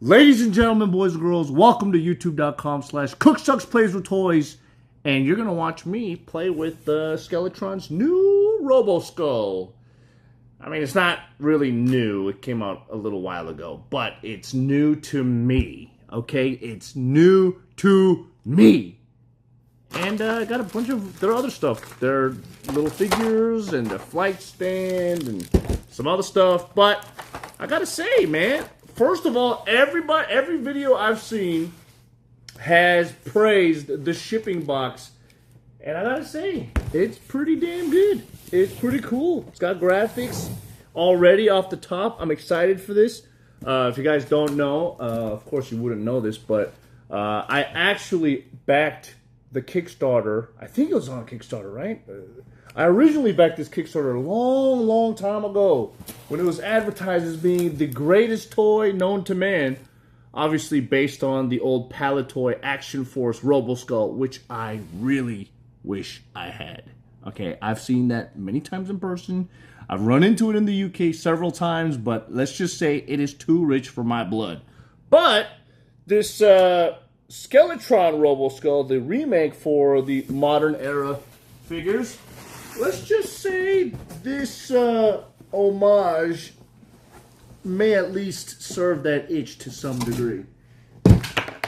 Ladies and gentlemen, boys and girls, welcome to youtube.com/CookSux Plays with Toys. And you're going to watch me play with Skeletron's new RoboSkull. I mean, it's not really new. It came out a little while ago. But it's new to me. Okay? It's new to me. And I got a bunch of their other stuff. Their little figures and the flight stand and some other stuff. But I got to say, man, first of all, every video I've seen has praised the shipping box. And I gotta say, it's pretty damn good. It's pretty cool. It's got graphics already off the top. I'm excited for this. If you guys don't know, of course you wouldn't know this, but I actually backed the Kickstarter. I think it was on Kickstarter, right? I originally backed this Kickstarter a long time ago when it was advertised as being the greatest toy known to man. Obviously based on the old Palitoy Action Force RoboSkull, which I really wish I had. Okay, I've seen that many times in person. I've run into it in the UK several times, but let's just say it is too rich for my blood. But this Skeletron RoboSkull, the remake for the modern era figures, let's just say this homage may at least serve that itch to some degree.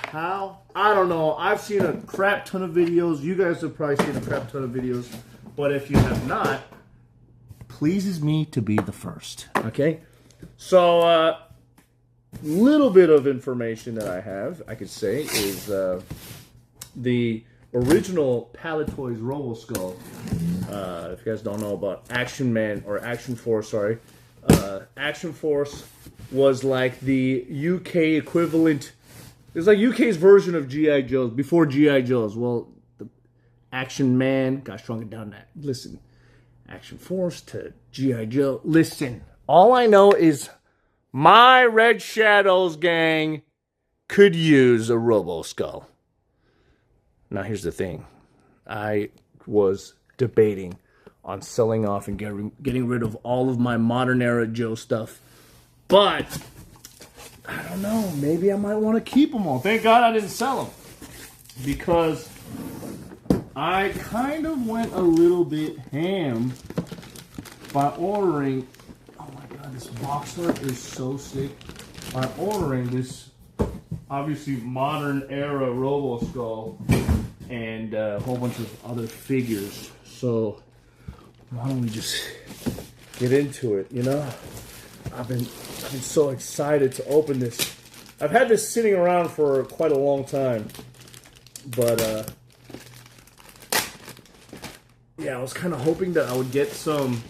How? I don't know. I've seen a crap ton of videos. You guys have probably seen a crap ton of videos. But if you have not, pleases me to be the first. Okay? So, little bit of information that I have, I could say, is the original Palitoy's RoboSkull. If you guys don't know about Action Man, or Action Force, sorry. Action Force was like the UK equivalent. It was like UK's version of G.I. Joe's, before G.I. Joe's. Well, the Action Man got shrunk down to, listen, Action Force to G.I. Joe. Listen, all I know is my Red Shadows gang could use a RoboSkull. Now, here's the thing. I was debating on selling off and getting rid of all of my modern era Joe stuff. But I don't know. Maybe I might want to keep them all. Thank God I didn't sell them. Because I kind of went a little bit ham by ordering... Oh my God, this box art is so sick. By ordering this, obviously, modern era RoboSkull and a whole bunch of other figures. So why don't we just get into it, you know? I've been so excited to open this. I've had this sitting around for quite a long time. But, yeah, I was kind of hoping that I would get some...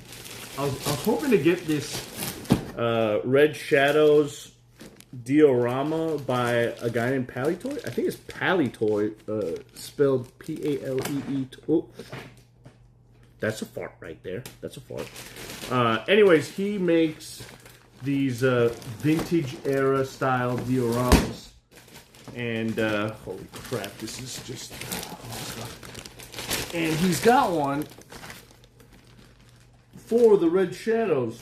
I was hoping to get this Red Shadows diorama by a guy named Palitoy. I think it's Palitoy, spelled P-A-L-E-E. Oh, that's a fart right there. That's a fart. Anyways, he makes these vintage era style dioramas. And holy crap, this is just... And he's got one for the Red Shadows.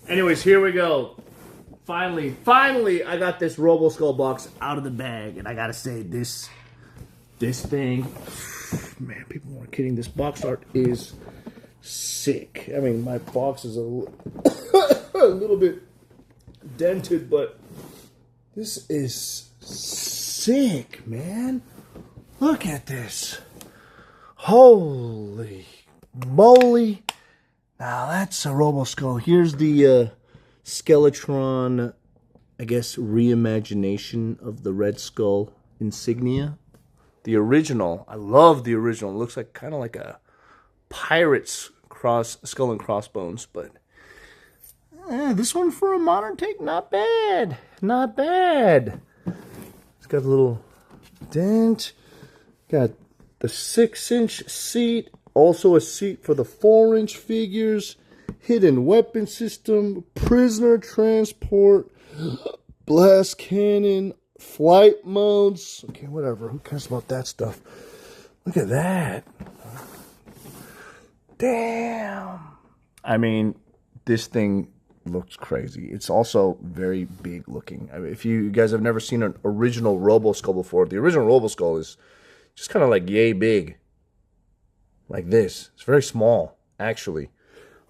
Anyways, here we go. Finally, I got this RoboSkull box out of the bag. And I gotta say, this thing... Man, people weren't kidding. This box art is sick. I mean, my box is a little bit dented, but this is sick, man. Look at this. Holy moly. Now, that's a RoboSkull. Here's the Skeletron, I guess, reimagination of the Red Skull insignia. The original, I love the original. It looks like kind of like a pirate's skull and crossbones, but this one for a modern take, not bad. Not bad. It's got a little dent. Got the 6-inch seat. Also a seat for the 4-inch figures. Hidden weapon system. Prisoner transport. Blast cannon. Flight modes. Okay, whatever. Who cares about that stuff? Look at that. Damn. I mean, this thing looks crazy. It's also very big looking. I mean, if you guys have never seen an original RoboSkull before, the original RoboSkull is just kind of like yay big. Like this. It's very small, actually.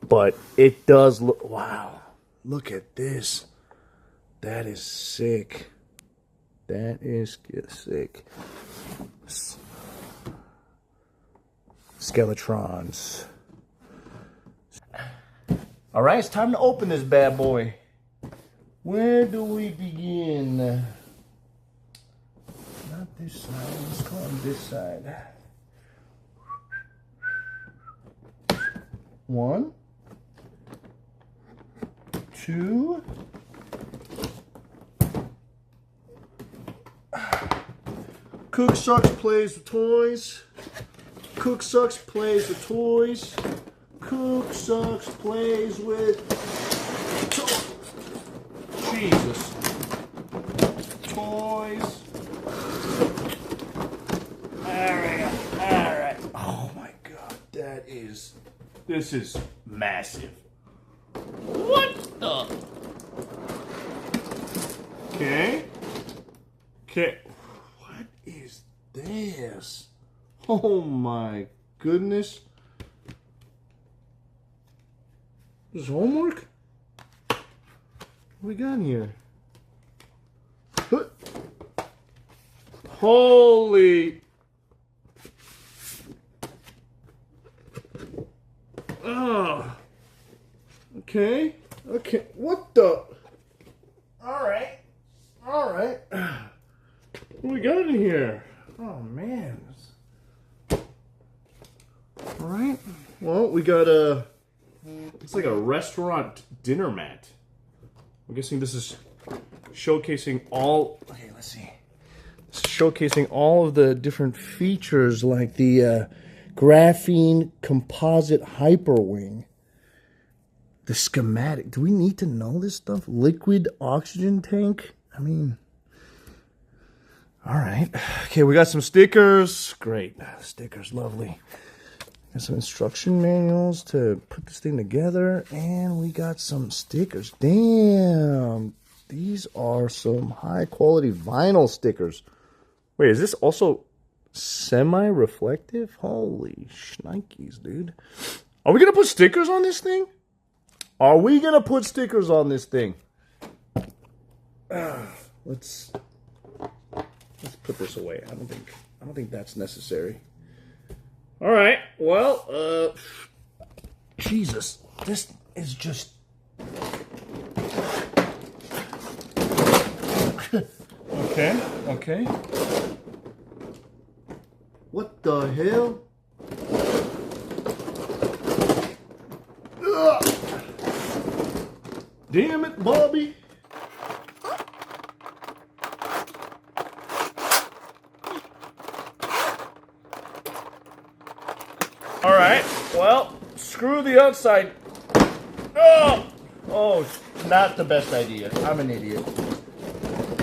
But it does look... Wow. Look at this. That is sick. That is sick. Skeletrons. All right, it's time to open this bad boy. Where do we begin? Not this side. Let's go on this side. 1, 2. CookSux plays with toys. CookSux plays with toys. CookSux plays with Jesus. Toys. Alright. Oh my god, this is massive. What the? Okay. What is this? Oh my goodness. This is homework? What we got in here? Holy. Oh. Okay. What the? Alright. What we got in here? Oh man. Alright. Well, we got it's like a restaurant dinner mat. I'm guessing this is showcasing all... Okay, let's see. It's showcasing all of the different features like the graphene composite hyperwing. The schematic. Do we need to know this stuff? Liquid oxygen tank? I mean... Alright. Okay, we got some stickers. Great. Stickers, lovely. Got some instruction manuals to put this thing together. And we got some stickers. Damn. These are some high quality vinyl stickers. Wait, is this also semi-reflective? Holy shnikes, dude. Are we going to put stickers on this thing? Are we going to put stickers on this thing? Let's put this away. I don't think that's necessary. All right. Well, Jesus, this is just okay. What the hell? Ugh. Damn it, Bobby. All right, well, screw the outside. Oh, not the best idea. I'm an idiot.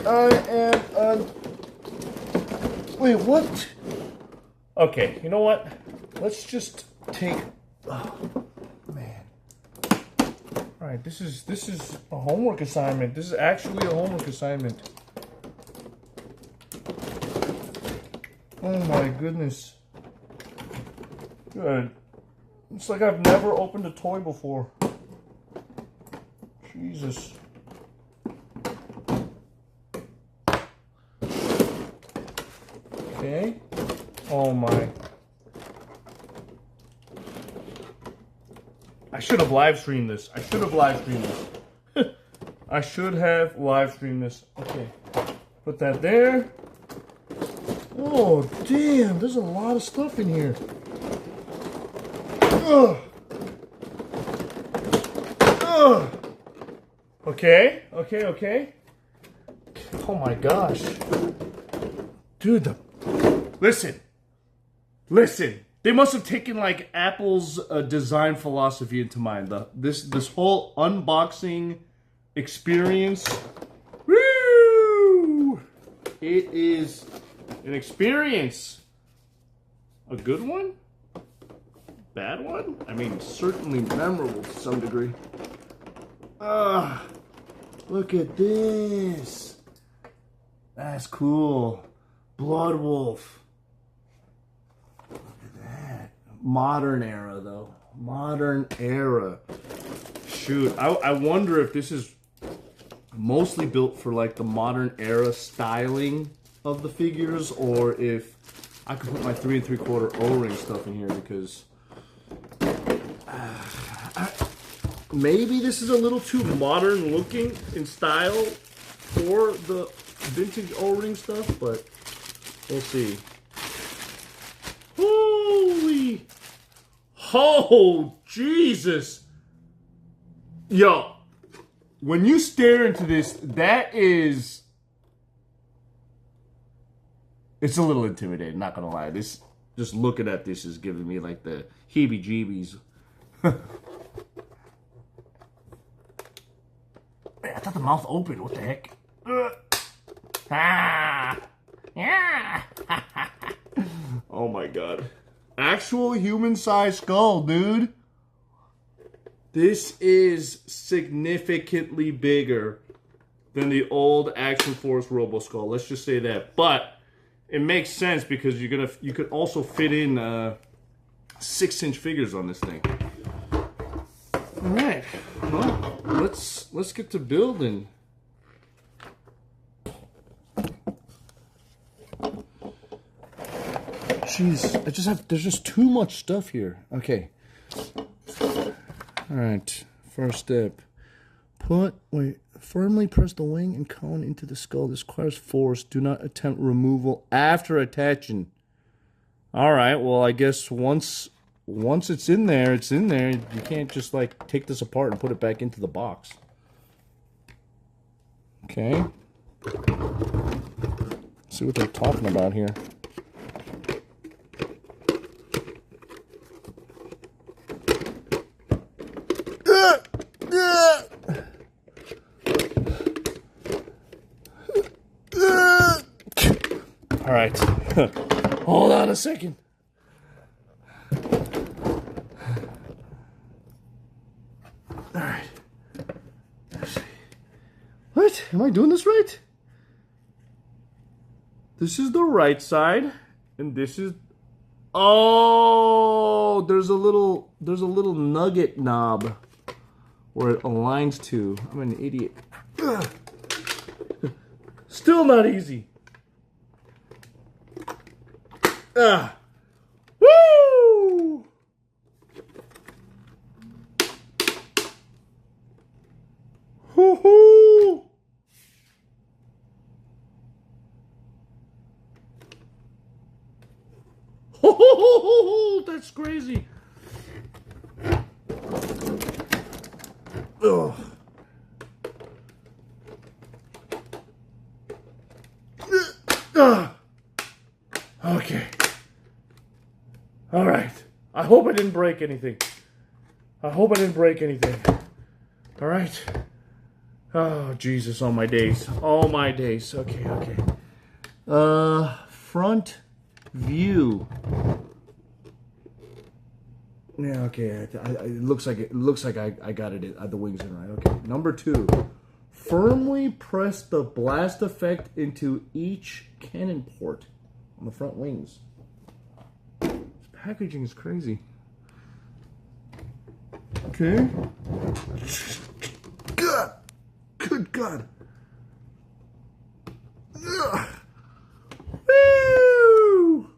I am Wait, what? Okay, you know what? Let's just take... Oh, man. All right, this is a homework assignment. This is actually a homework assignment. Oh my goodness. Good. It's like I've never opened a toy before. Jesus. Okay. Oh my. I should have live streamed this. I should have live streamed this. Okay. Put that there. Oh, damn. There's a lot of stuff in here. Ugh. Okay. Oh my gosh. Dude, listen. They must have taken like Apple's design philosophy into mind. This whole unboxing experience. Woo! It is an experience. A good one? Bad one? I mean, certainly memorable to some degree. Look at this. That's cool. Blood Wolf. Look at that. Modern era, though. Modern era. Shoot, I wonder if this is mostly built for like the modern era styling of the figures, or if I could put my 3 3/4 O-ring stuff in here, because maybe this is a little too modern looking in style for the vintage O-ring stuff, but we'll see. Holy, oh Jesus, yo! When you stare into this, it's a little intimidating, not gonna lie. This, just looking at this is giving me like the heebie-jeebies. Man, I thought the mouth opened, what the heck? Yeah. Oh my god. Actual human-sized skull, dude. This is significantly bigger than the old Action Force RoboSkull. Let's just say that. But it makes sense because you could also fit in 6-inch figures on this thing. All right. Well, let's get to building. Jeez, there's just too much stuff here. Okay. Alright, first step. Firmly press the wing and cone into the skull. This requires force. Do not attempt removal after attaching. Alright, well, I guess once it's in there, it's in there. You can't just, like, take this apart and put it back into the box. Okay. Let's see what they're talking about here. All right, hold on a second. All right. What? Am I doing this right? This is the right side, and this is. Oh, there's a little nugget knob where it aligns to. I'm an idiot. Ugh. Still not easy. Woo! Hoo-hoo! Ho-ho-ho-ho-ho! That's crazy. Ugh. Okay. All right. I hope I didn't break anything. All right. Oh, Jesus, all my days. All my days. Okay. Front view. Yeah, okay. It looks like I got it. The wings in right. Okay. Number 2. Firmly press the blast effect into each cannon port on the front wings. This packaging is crazy. Okay. God. Good God. Ugh. Woo!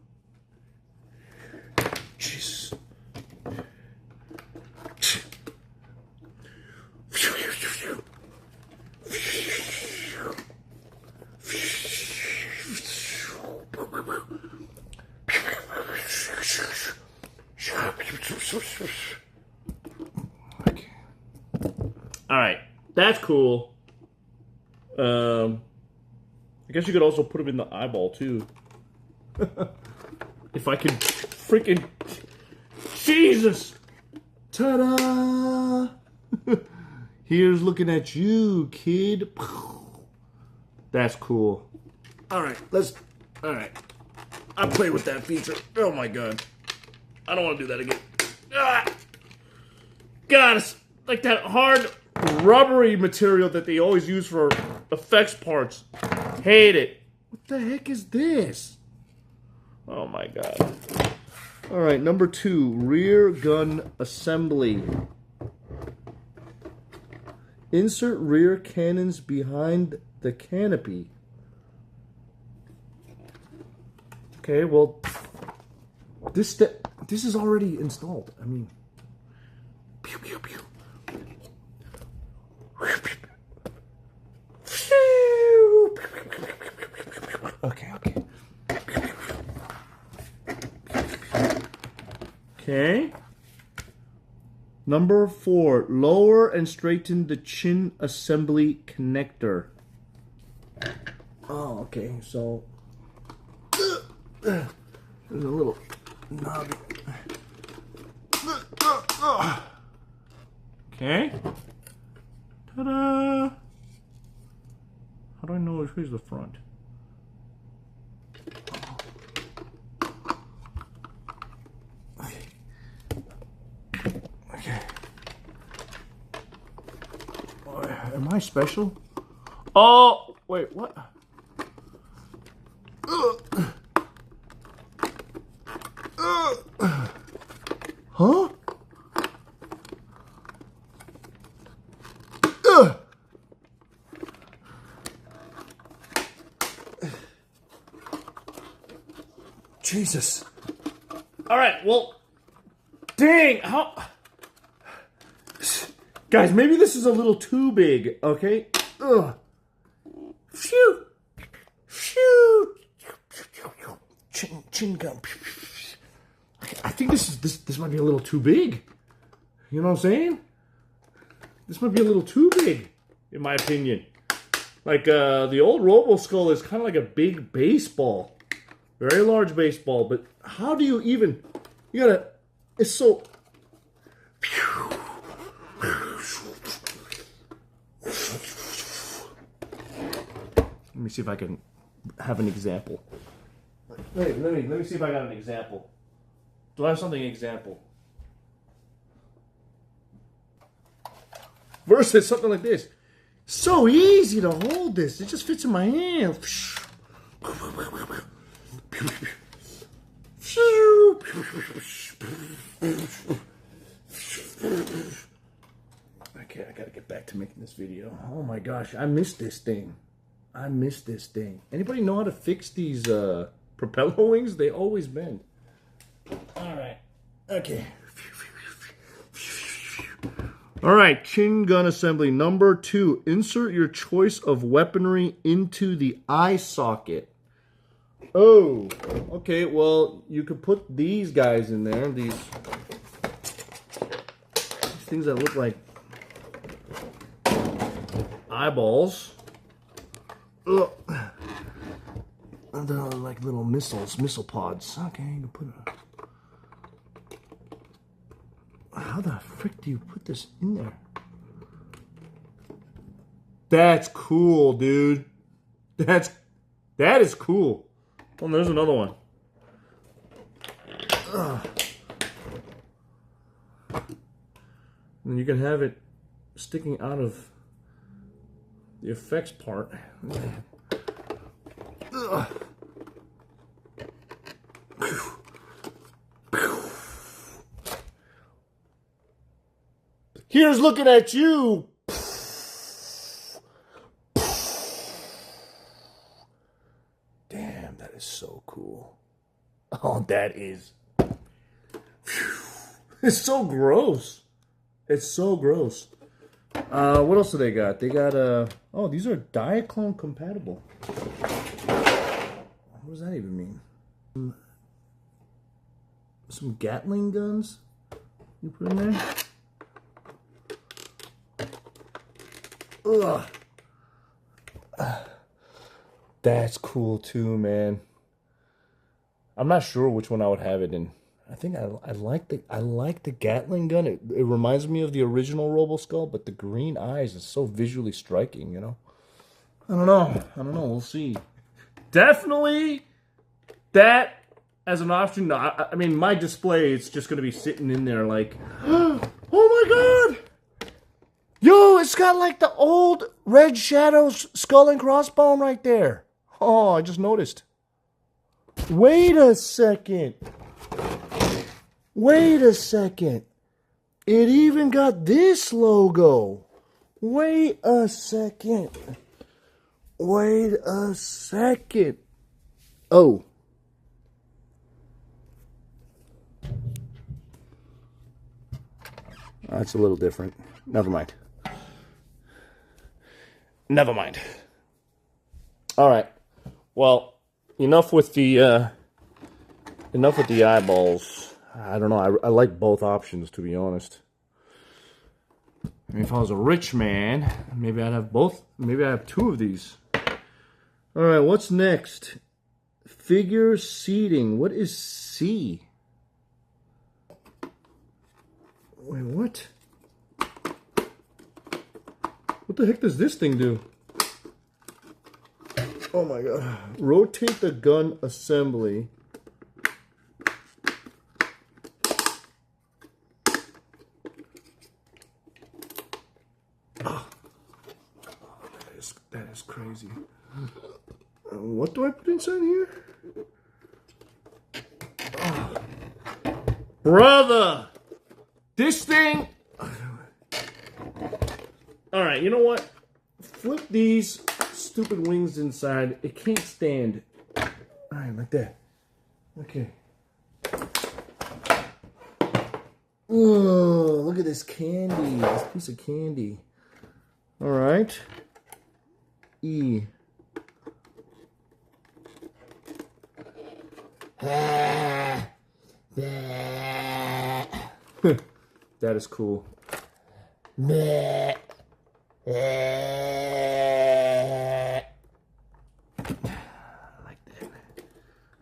Jesus. Okay. All right, that's cool. I guess you could also put them in the eyeball too. If I could freaking Jesus! Ta-da! Here's looking at you, kid. That's cool. All right, I played with that feature. Oh my God. I don't want to do that again. Ah! God, it's like that hard rubbery material that they always use for effects parts. Hate it. What the heck is this? Oh my god. Alright, number 2. Rear gun assembly. Insert rear cannons behind the canopy. Okay, well, this is already installed. I mean, pew pew pew. Okay. Okay. Number 4, lower and straighten the chin assembly connector. Oh, okay, so there's a little knobby. Okay. Ta-da! How do I know which way is the front? Okay. Am I special? Oh, wait, what? Huh? Jesus. All right, well, dang, how... Guys, maybe this is a little too big, okay? Ugh. Phew. Phew. Chin gum. I think this might be a little too big. You know what I'm saying? This might be a little too big, in my opinion. Like, the old RoboSkull is kind of like a big baseball. Very large baseball, but how do you even... You gotta... It's so... Let me see if I can have an example. Wait, let me see if I got an example. Do I have something example? Versus something like this. So easy to hold this. It just fits in my hand. Okay, I gotta get back to making this video. Oh my gosh, I missed this thing. Anybody know how to fix these propeller wings? They always bend. Alright, okay. Alright, chin gun assembly. Number 2, insert your choice of weaponry into the eye socket. Oh, okay, well, you could put these guys in there. These things that look like eyeballs. Ugh. They're like little missile pods. Okay, you can put it. How the frick do you put this in there? That's cool, dude. That is cool. Oh, there's another one. Ugh. And you can have it sticking out of the effects part. Ugh. Here's looking at you. Damn, that is so cool. Oh, that is. It's so gross. It's so gross. What else do they got? They got oh, these are Diaclone compatible. What does that even mean? Some Gatling guns you put in there. Ugh. That's cool too, man. I'm not sure which one I would have it in. I think I like the Gatling gun. It reminds me of the original RoboSkull, but the green eyes is so visually striking, you know. I don't know. We'll see. Definitely that as an option. No, I mean, my display, it's just going to be sitting in there like, oh my god! Yo, it's it's got like the old Red Shadow's skull and crossbone right there. Oh, I just noticed. Wait a second. Wait a second. It even got this logo. Wait a second. Wait a second. Oh. That's a little different. Never mind. Never mind. All right. Well, enough with the eyeballs. I don't know. I like both options, to be honest. I mean, if I was a rich man, maybe I'd have both. Maybe I have two of these. All right. What's next? Figure seating. What is C? Wait, what? What the heck does this thing do? Oh my god. Rotate the gun assembly. Oh, that is crazy. What do I put inside here? Oh. Brother! This thing... Alright, you know what? Flip these stupid wings inside. It can't stand. Alright, like that. Okay. Oh, look at this candy. This piece of candy. Alright. E. That is cool.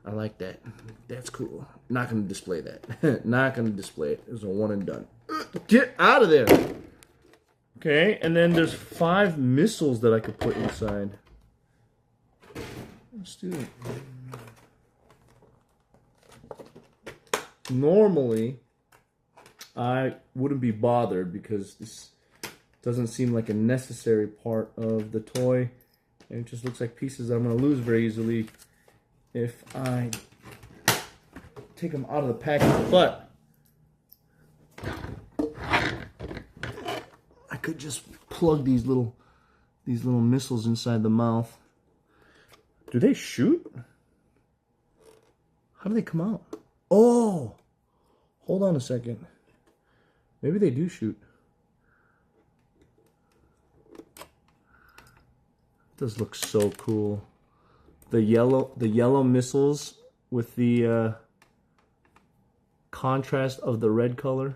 I like that. That's cool. Not going to display that. Not going to display it. It's a one and done. Get out of there. Okay, and then there's 5 missiles that I could put inside. Let's do it. Normally, I wouldn't be bothered because this doesn't seem like a necessary part of the toy. And it just looks like pieces that I'm going to lose very easily if I take them out of the package. But I could just plug these little missiles inside the mouth. Do they shoot? How do they come out? Oh! Hold on a second. Maybe they do shoot. It does look so cool. The yellow missiles with the contrast of the red color.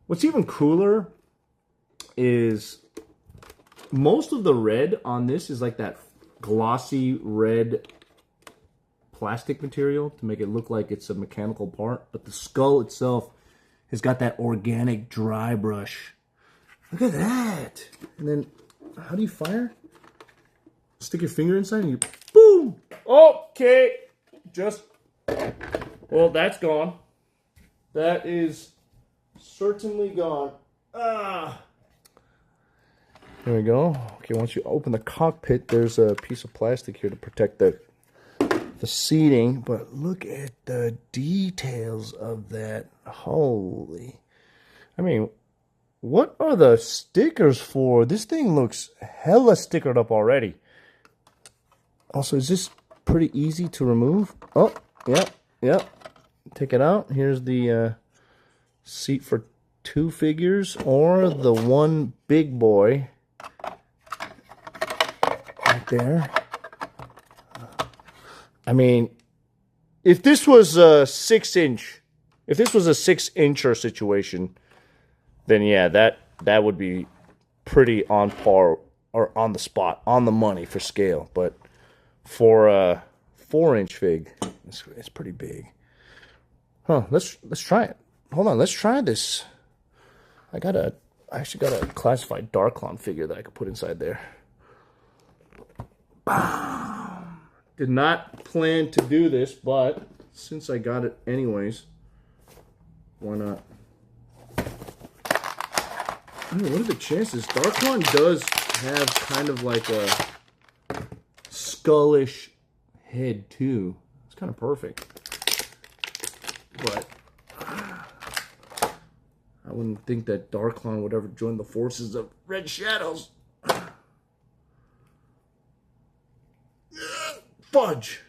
What's even cooler is most of the red on this is like that glossy red plastic material to make it look like it's a mechanical part, but the skull itself has got that organic dry brush. Look at that. And then how do you fire? Stick your finger inside and you boom. Okay, well, that's gone. That is certainly gone. There we go. Okay, once you open the cockpit, there's a piece of plastic here to protect the seating, but look at the details of that. Holy. I mean, what are the stickers for? This thing looks hella stickered up already. Also, is this pretty easy to remove? Oh, yep. Take it out. Here's the seat for 2 figures, or the one big boy right there. I mean, if this was a 6-inch, if this was a 6-incher situation, then yeah, that would be pretty on par or on the spot, on the money for scale. But for a 4-inch fig, it's pretty big. Huh? Let's try it. Hold on, let's try this. I actually got a classified Darklon figure that I could put inside there. Bam! Did not plan to do this, but since I got it anyways, why not? I mean, what are the chances? Darklon does have kind of like a skullish head too. It's kind of perfect. But I wouldn't think that Darklon would ever join the forces of Red Shadows. Fudge.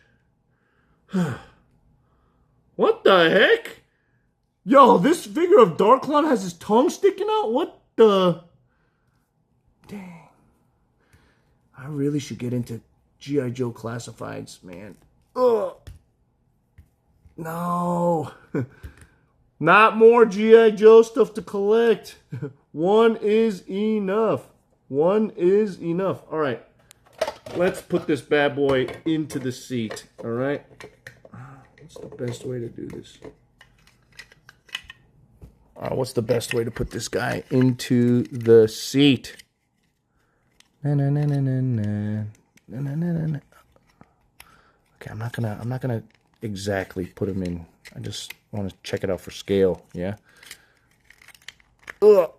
What the heck? Yo, this figure of Darklon has his tongue sticking out? What the? Dang. I really should get into G.I. Joe classifieds, man. Ugh. No. Not more G.I. Joe stuff to collect. One is enough. One is enough. All right. Let's put this bad boy into the seat. All right. What's the best way to do this? What's the best way to put this guy into the seat? Okay, I'm not gonna exactly put him in. I just want to check it out for scale. Yeah. Ugh.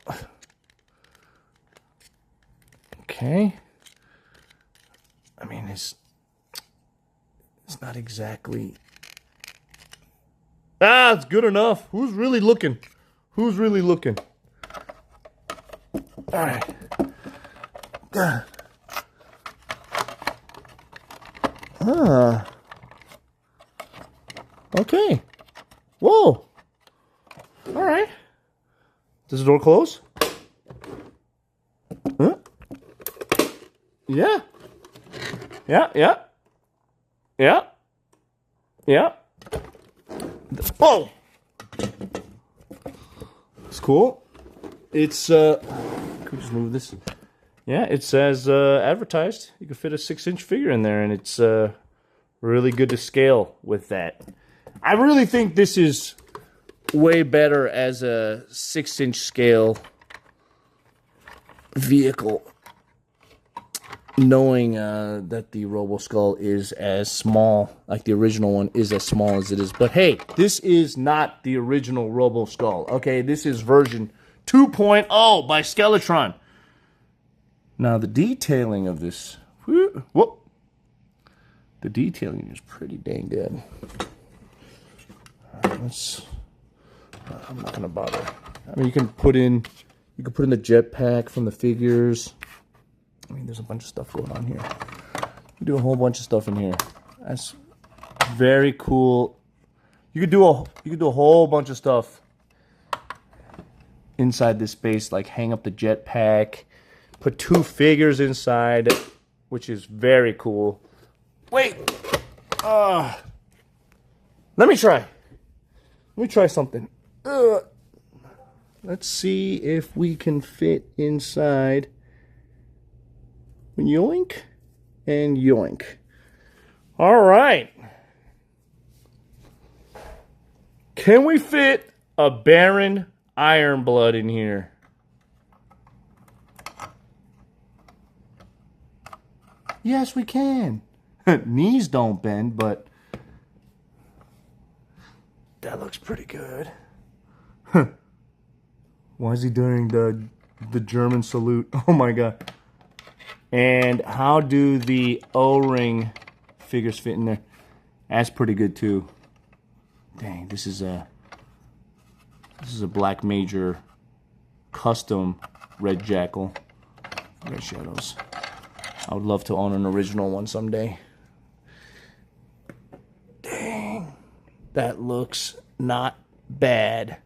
Okay. I mean, it's not exactly. It's good enough. Who's really looking? Who's really looking? All right. Okay. Whoa. All right. Does the door close? Huh? Yeah. Yeah, yeah. Yeah. Yeah. Oh! It's cool. It's, can we just move this? Yeah, it says, advertised. You can fit a 6-inch figure in there, and it's, really good to scale with that. I really think this is way better as a 6-inch scale vehicle, knowing that the RoboSkull is as small, like the original one is as small as it is. But hey, this is not the original RoboSkull, okay? This is version 2.0 by Skeletron. Now, the detailing of this, whoop, the detailing is pretty dang good. All right, I'm not gonna bother. I mean, you can put in the jetpack from the figures. I mean, there's a bunch of stuff going on here. You do a whole bunch of stuff in here. That's very cool. You could do a whole bunch of stuff inside this space, like hang up the jetpack, put 2 figures inside, which is very cool. Wait. Let me try. Let me try something. Let's see if we can fit inside. Yoink and yoink. All right. Can we fit a Baron Ironblood in here? Yes, we can. Knees don't bend, but that looks pretty good. Why is he doing the German salute? Oh my god. And how do the O-ring figures fit in there? That's pretty good too. Dang, this is a Black Major custom Red Jackal. Red Shadows. I would love to own an original one someday. Dang. That looks not bad.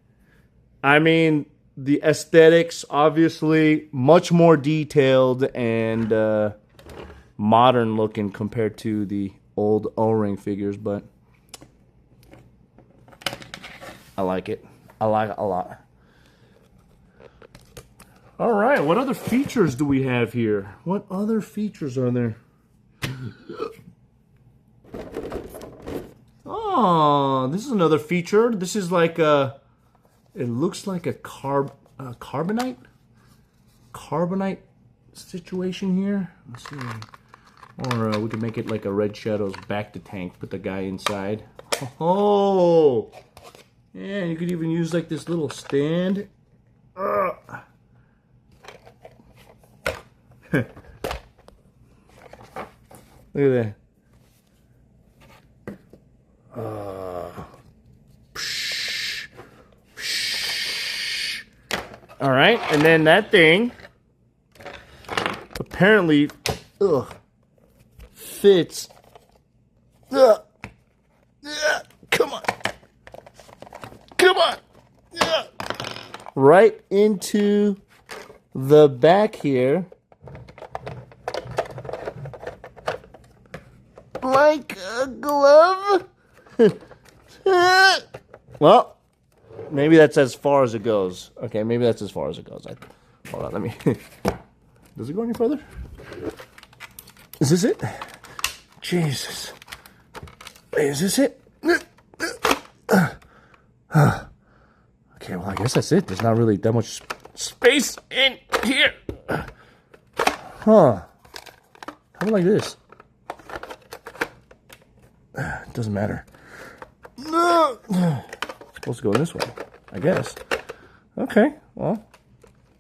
I mean, the aesthetics, obviously, much more detailed and modern looking compared to the old O-ring figures, but I like it. I like it a lot. All right, what other features do we have here? What other features are there? Oh, this is another feature. This is like a, it looks like a carbonite situation here. Let's see. Or we could make it like a Red Shadows back to tank, put the guy inside. Oh, yeah, you could even use like this little stand. Look at that. All right, and then that thing apparently fits. Come on. Come on. Right into the back here. Like a glove. Well, maybe that's as far as it goes. Okay, maybe that's as far as it goes. Hold on, let me... Does it go any further? Is this it? Jesus. Wait, is this it? Okay, well, I guess that's it. There's not really that much space in here. Huh. How about like this? It doesn't matter. It's supposed to go this way, I guess. Okay, well,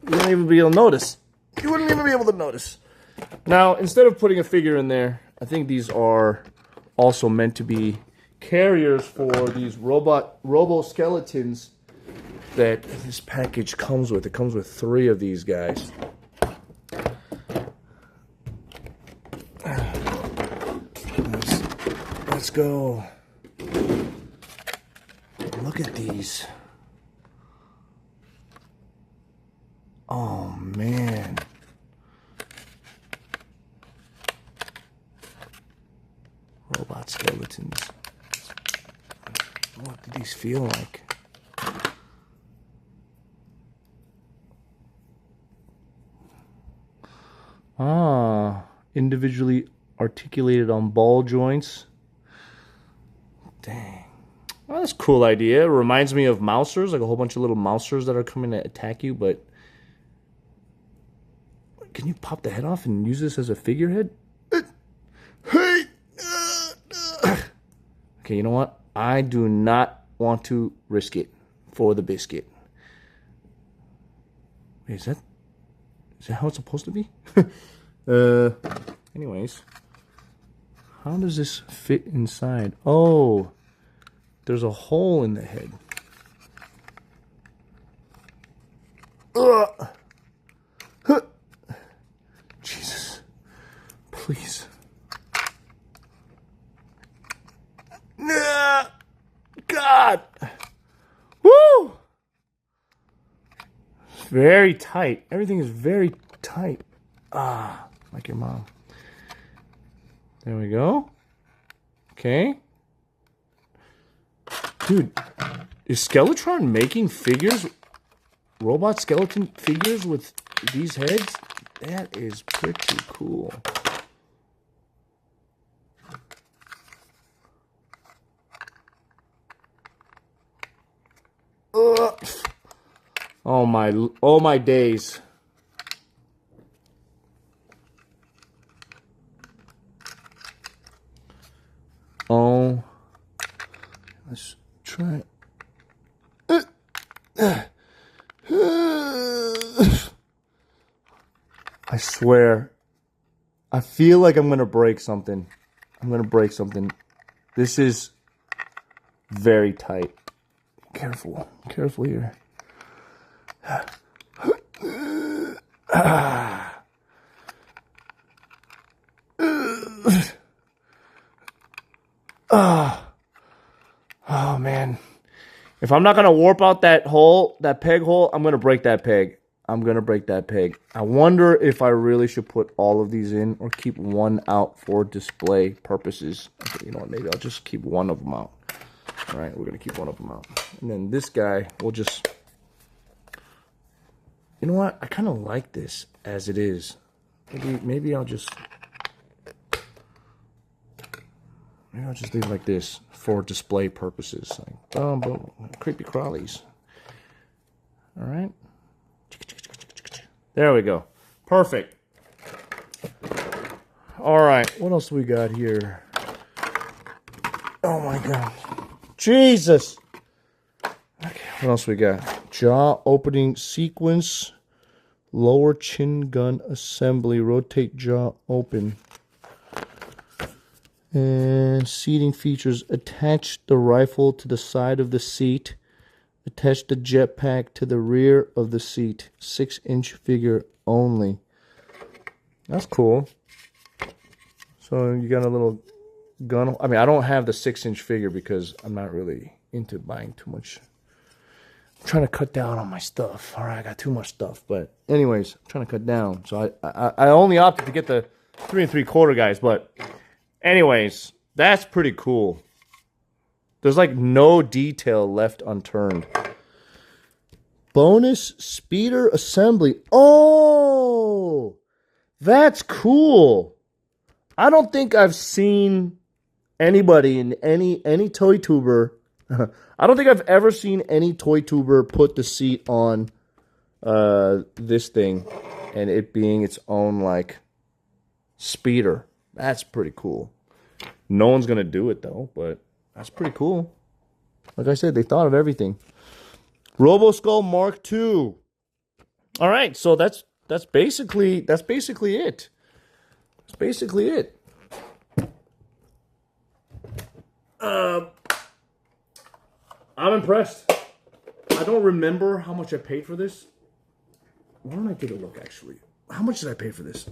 you wouldn't even be able to notice. You wouldn't even be able to notice. Now, instead of putting a figure in there, I think these are also meant to be carriers for these robo-skeletons that this package comes with. It comes with 3 of these guys. Let's go. Look at these. Oh, man. Robot skeletons. What do these feel like? Ah, individually articulated on ball joints. Dang. Well, that's a cool idea. It reminds me of mousers, like a whole bunch of little mousers that are coming to attack you, but can you pop the head off and use this as a figurehead? Hey! Okay, you know what? I do not want to risk it for the biscuit. Wait, is that how it's supposed to be? Anyways. How does this fit inside? Oh, there's a hole in the head. Jesus. Please. God. Woo! It's very tight. Everything is very tight. Ah, like your mom. There we go. Okay. Dude, is Skeletron making figures, robot skeleton figures with these heads? That is pretty cool. Oh my days. Oh, let's try it. I swear, I feel like I'm gonna break something. I'm gonna break something. This is very tight. Careful, careful here. Oh man. If I'm not gonna warp out that hole, that peg hole, I'm gonna break that peg. I'm gonna break that peg. I wonder if I really should put all of these in or keep one out for display purposes. Okay, you know what, maybe I'll just keep one of them out. Alright, we're gonna keep one of them out. And then this guy, we'll just... You know what? I kind of like this as it is. Maybe I'll just... Maybe I'll just leave it like this for display purposes. Like, boom, creepy crawlies. Alright. There we go. Perfect. Alright, what else we got here? Oh my god. Jesus! Okay, what else we got? Jaw opening sequence. Lower chin gun assembly. Rotate jaw open. And seating features. Attach the rifle to the side of the seat. Attach the jetpack to the rear of the seat. 6-inch figure only. That's cool. So you got a little gun. I mean, I don't have the 6-inch figure because I'm not really into buying too much. I'm trying to cut down on my stuff. All right, I got too much stuff. But anyways, I'm trying to cut down. So I only opted to get the 3 3/4 guys. But anyways, that's pretty cool. There's like no detail left unturned. Bonus speeder assembly. Oh, that's cool. I don't think I've seen anybody in any toy tuber. I don't think I've ever seen any toy tuber put the seat on this thing and it being its own like speeder. That's pretty cool. No one's gonna do it though, but that's pretty cool. Like I said, they thought of everything. RoboSkull Mark II. All right, so that's basically it. That's basically it. I'm impressed. I don't remember how much I paid for this. Why don't I take a look, actually? How much did I pay for this?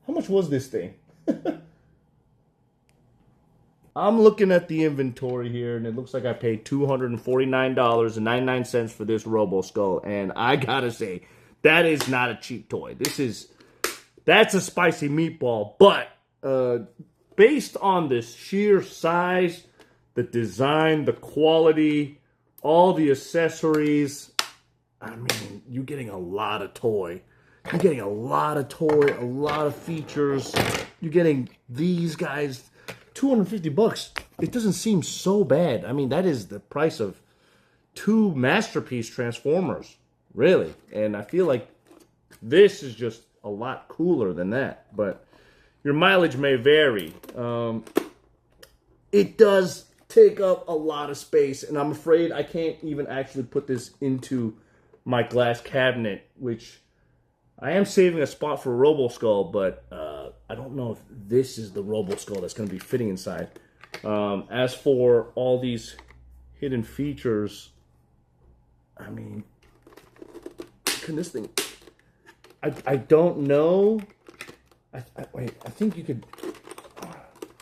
How much was this thing? I'm looking at the inventory here, and it looks like I paid $249.99 for this RoboSkull. And I gotta say, that is not a cheap toy. That's a spicy meatball. But based on this sheer size, the design, the quality, all the accessories, I mean, you're getting a lot of toy. You're getting a lot of toy, a lot of features. You're getting these guys. $250. It doesn't seem so bad. I mean, that is the price of 2 masterpiece Transformers, really. And I feel like this is just a lot cooler than that. But your mileage may vary. It does take up a lot of space, and I'm afraid I can't even actually put this into my glass cabinet, which I am saving a spot for RoboSkull, but I don't know if this is the RoboSkull that's going to be fitting inside. As for all these hidden features, I mean, can this thing... I don't know. Wait, I think you could... I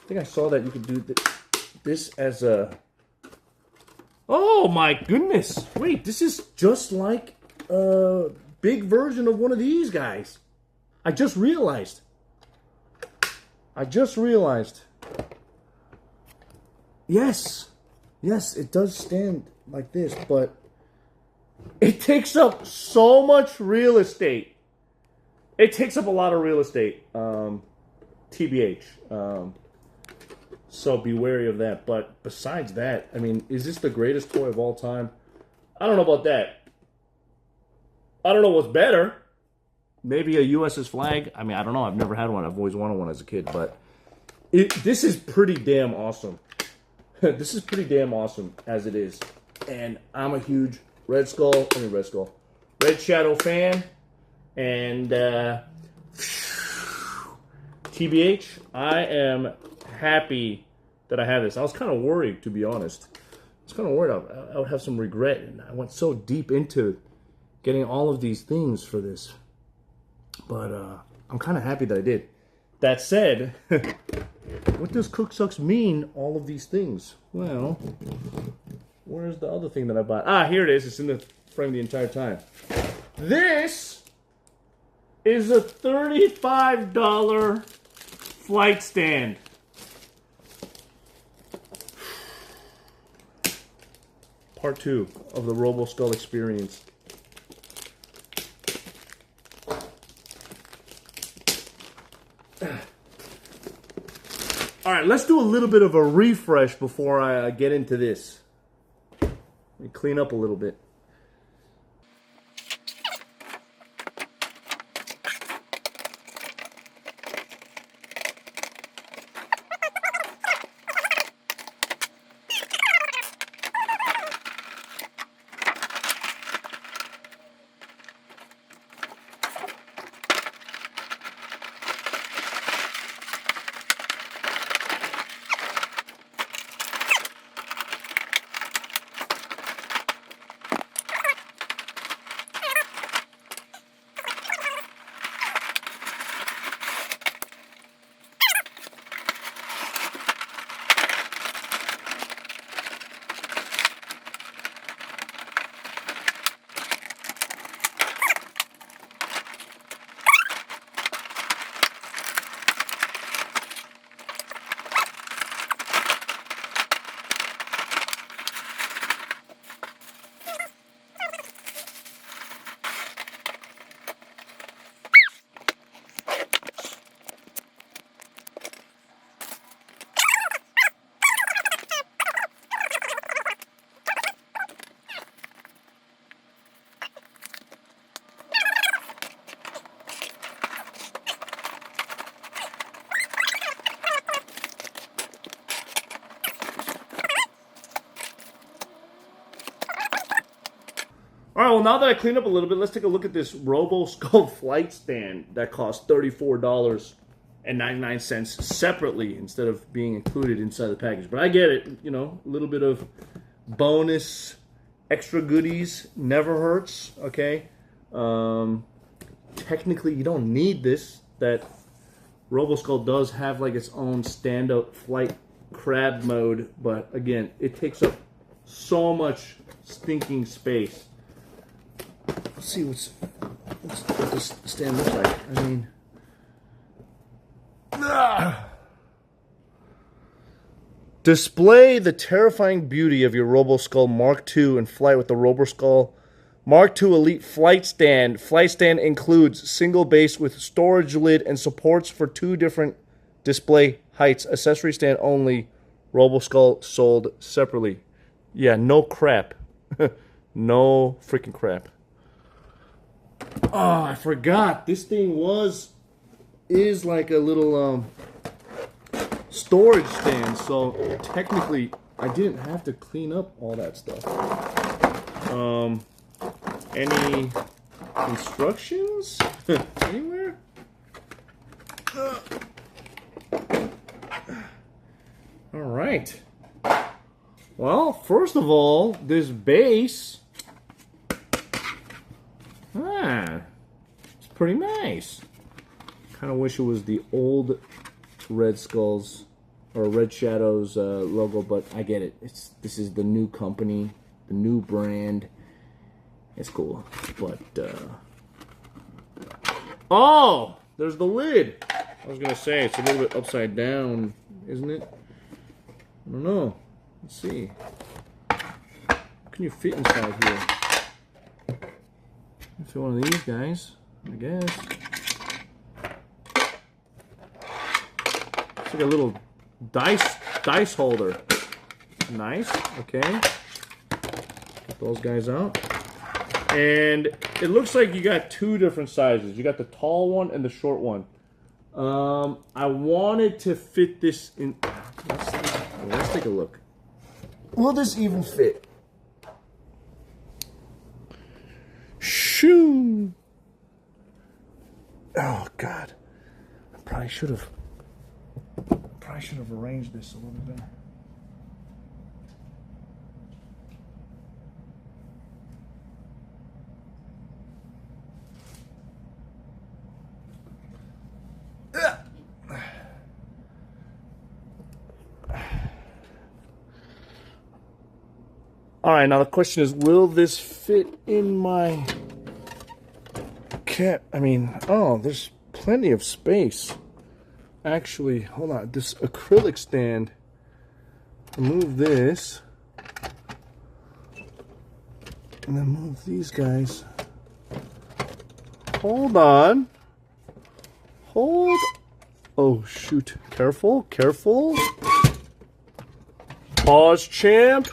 think I saw that you could do this as a... Oh my goodness! Wait, this is just like a big version of one of these guys. I just realized. Yes, it does stand like this, but it takes up so much real estate. It takes up a lot of real estate, TBH. So be wary of that. But besides that, I mean, is this the greatest toy of all time? I don't know about that. I don't know what's better. Maybe a USS flag. I mean, I don't know. I've never had one. I've always wanted one as a kid. But this is pretty damn awesome. This is pretty damn awesome as it is. And I'm a huge Red Shadow fan. And TBH, I am happy that I have this. I was kind of worried, to be honest. I was kind of worried I would have some regret. And I went so deep into getting all of these things for this. But I'm kind of happy that I did. That said, what does CookSux mean, all of these things? Well, where's the other thing that I bought? Ah, here it is. It's in the frame the entire time. This is a $35 flight stand. Part 2 of the RoboSkull experience. All right, let's do a little bit of a refresh before I get into this. Let me clean up a little bit. All right, well, now that I cleaned up a little bit, let's take a look at this RoboSkull flight stand that costs $34.99 separately instead of being included inside the package. But I get it, you know, a little bit of bonus extra goodies never hurts, okay? Technically, you don't need this. That RoboSkull does have like its own stand-up flight crab mode, but again, it takes up so much stinking space. Let's see what this stand looks like. I mean, display the terrifying beauty of your RoboSkull Mark II in flight with the RoboSkull Mark II Elite Flight Stand. Flight stand includes single base with storage lid and supports for 2 different display heights. Accessory stand only. RoboSkull sold separately. Yeah, no crap. No freaking crap. Oh, I forgot. This thing is like a little storage stand, so technically I didn't have to clean up all that stuff. Any instructions anywhere? All right. Well, first of all, this base, it's pretty nice. Kind of wish it was the old Red Skulls or Red Shadows logo, but I get it. This is the new company, the new brand. It's cool, but oh, there's the lid. I was gonna say it's a little bit upside down, isn't it? I don't know. Let's see. How can you fit inside here? Fit one of these guys, I guess. It's like a little dice holder. Nice. Okay. Get those guys out. And it looks like you got 2 different sizes. You got the tall one and the short one. I wanted to fit this in. Let's take a look. Will this even fit? Shoo! Oh God! I probably should have arranged this a little bit. All right, now the question is, will this fit in my cat? I mean, oh, there's plenty of space. Actually, hold on, this acrylic stand, remove this, and then move these guys. Hold on. Oh, shoot. Careful, careful. Pause, champ.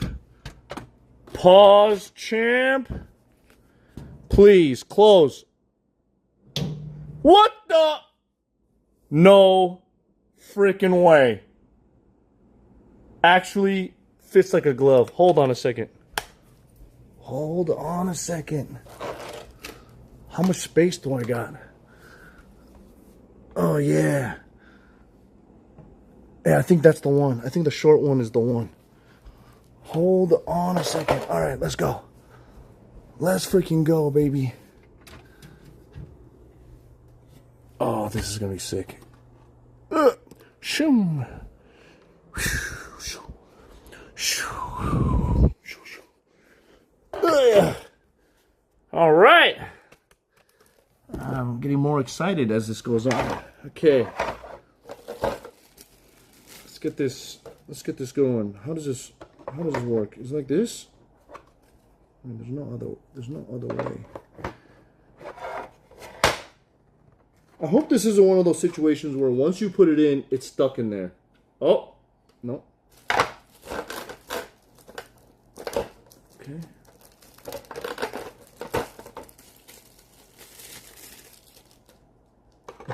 Pause, champ. Please, close. What the? No freaking way. Actually fits like a glove. Hold on a second. Hold on a second. How much space do I got? Oh, yeah. Yeah, I think that's the one. I think the short one is the one. Hold on a second. All right, let's go. Let's freaking go, baby. Oh, this is going to be sick. Shoom. All right. I'm getting more excited as this goes on. Okay. Let's get this going. How does this work? Is it like this? I mean, there's no other way. I hope this isn't one of those situations where once you put it in, it's stuck in there. Oh, no. Okay.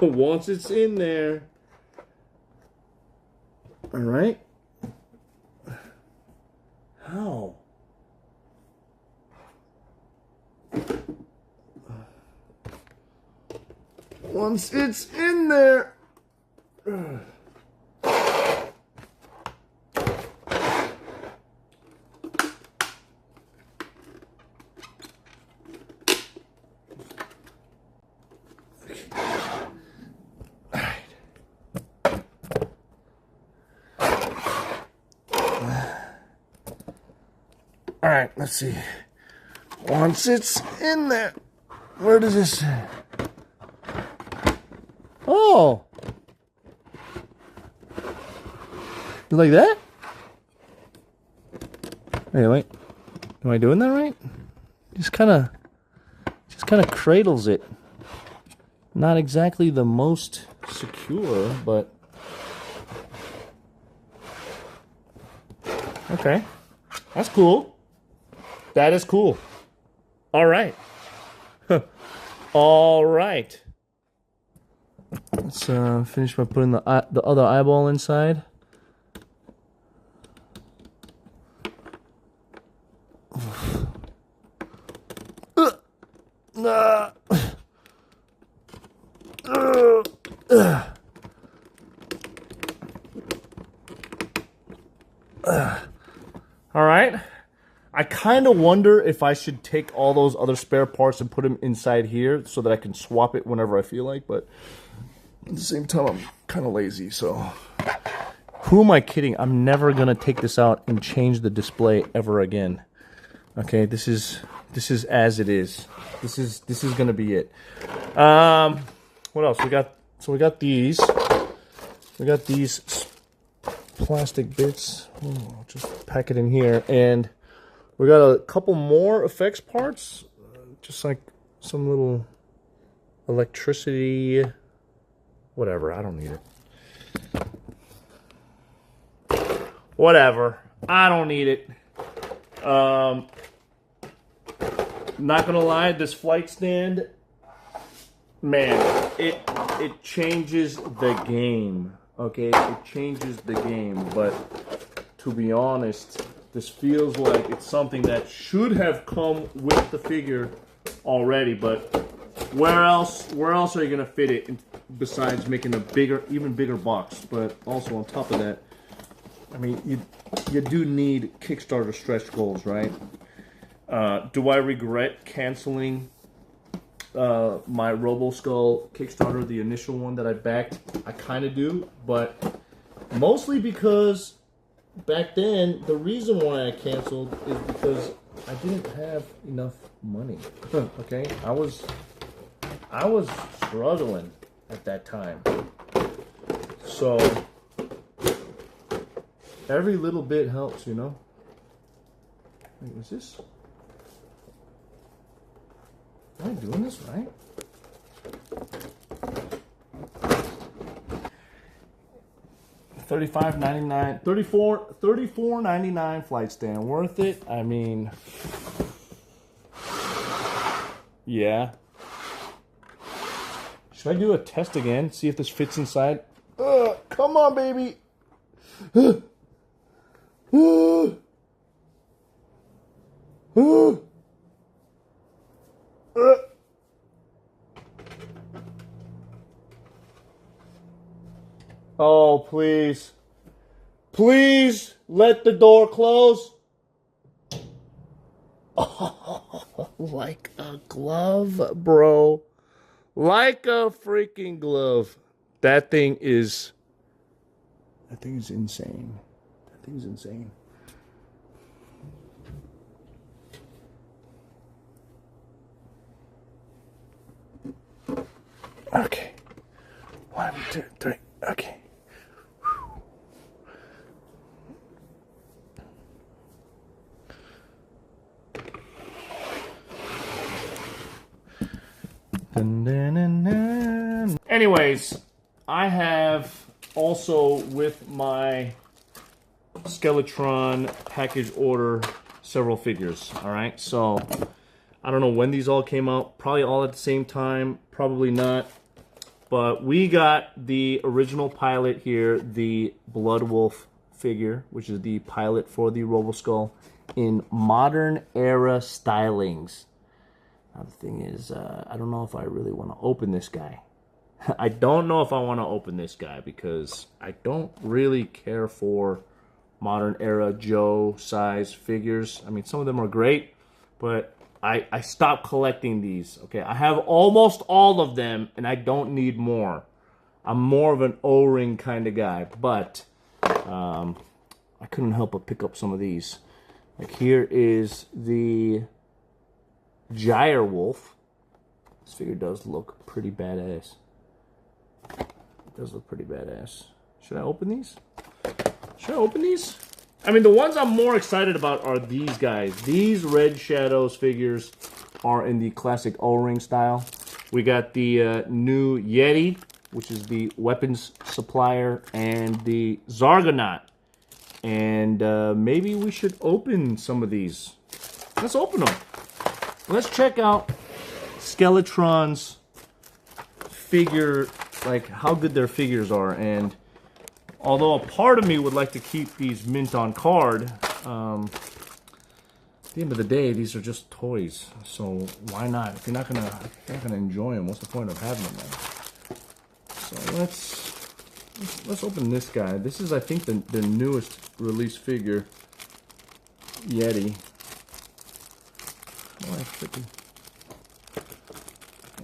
Once it's in there. All right. How? Once it's in there. All right, let's see. Once it's in there, where does this? Oh, you like that? Hey, wait. Am I doing that right? Just kind of cradles it. Not exactly the most secure, but okay, that's cool. That is cool. All right. All right. Let's finish by putting the other eyeball inside. All right. I kind of wonder if I should take all those other spare parts and put them inside here so that I can swap it whenever I feel like, but at the same time, I'm kind of lazy, so. Who am I kidding? I'm never going to take this out and change the display ever again. Okay, this is as it is. This is going to be it. What else? We got these. We got these plastic bits. I'll just pack it in here, and we got a couple more effects parts, just like some little electricity, whatever. I don't need it. Whatever. I don't need it. Not gonna lie, this flight stand, man, it changes the game. Okay, it changes the game. But to be honest, this feels like it's something that should have come with the figure already, but where else are you gonna fit it besides making a even bigger box? But also on top of that, I mean, you do need Kickstarter stretch goals, right? Do I regret canceling my RoboSkull Kickstarter, the initial one that I backed? I kind of do, but mostly because back then, the reason why I canceled is because I didn't have enough money. Okay, I was struggling at that time. So every little bit helps, you know. Wait, was this? Am I doing this right? $35.99, $34.99 flight stand. Worth it? I mean, yeah. Should I do a test again? See if this fits inside? Come on, baby. Oh, please. Please let the door close. Oh, like a glove, bro. Like a freaking glove. That thing is insane. That thing's insane. Okay. 1, 2, 3. Okay. Dun, dun, dun, dun. Anyways, I have also with my Skeletron package order several figures. All right, so I don't know when these all came out. Probably all at the same time. Probably not. But we got the original pilot here, the Bloodwolf figure, which is the pilot for the RoboSkull in modern era stylings. Now the thing is, I don't know if I really want to open this guy. I don't know if I want to open this guy because I don't really care for modern era Joe size figures. I mean, some of them are great, but I stopped collecting these. Okay, I have almost all of them, and I don't need more. I'm more of an O-ring kind of guy, but I couldn't help but pick up some of these. Like here is the Gyre-Wolf. This figure does look pretty badass. It does look pretty badass. Should I open these? Should I open these? I mean, the ones I'm more excited about are these guys. These Red Shadows figures are in the classic O-ring style. We got the new Yeti, which is the weapons supplier, and the Zarlord. And maybe we should open some of these. Let's open them. Let's check out Skeletron's figure, like how good their figures are. And although a part of me would like to keep these mint on card, at the end of the day, these are just toys. So why not? If you're not gonna enjoy them, what's the point of having them then? So let's open this guy. This is, I think, the newest release figure, Yeti. Oh, freaking.